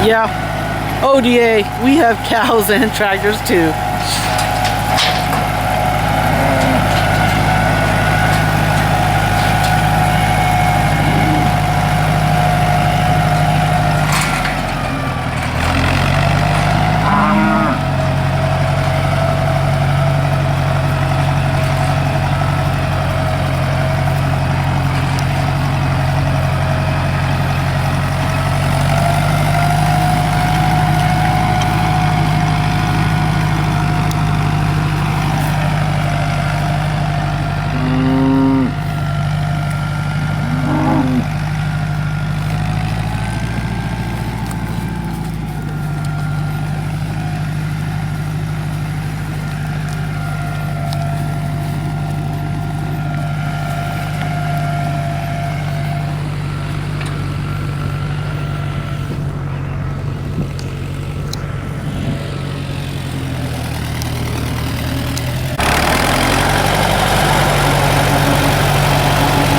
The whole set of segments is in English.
Yeah, ODA, we have cows and tractors too.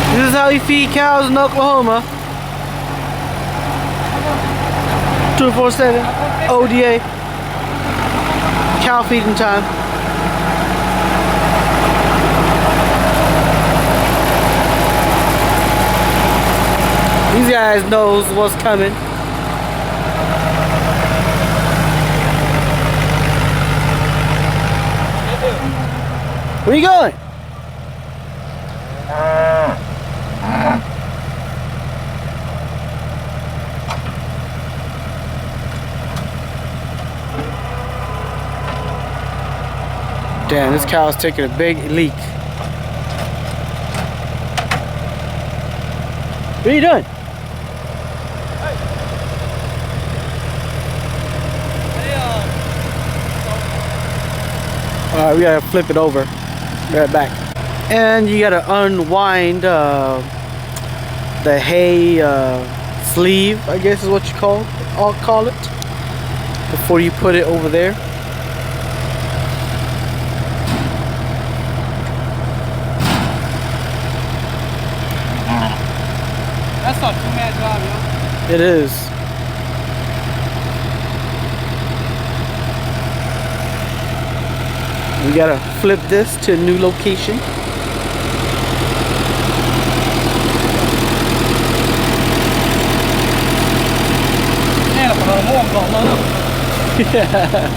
This is how you feed cows in Oklahoma. 247 ODA. Cow feeding time. These guys knows what's coming. Where you going? Damn, this cow's taking a big leak. What are you doing? Alright, we gotta flip it over. Be right back. And you gotta unwind the hay sleeve, I guess is what I'll call it, before you put it over there. That's not too bad job, yo. It is. We gotta flip this to a new location. Yeah.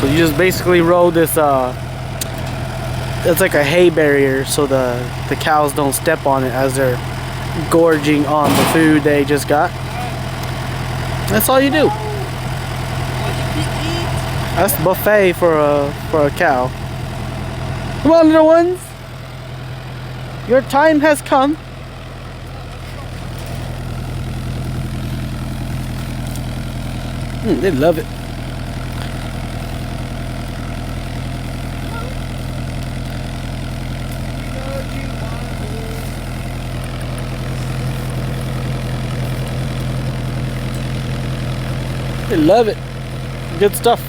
So you just basically roll this it's like a hay barrier so the cows don't step on it as they're gorging on the food they just got. That's all you do. That's buffet for a cow. Come on, little ones. Your time has come. They love it. They love it. Good stuff.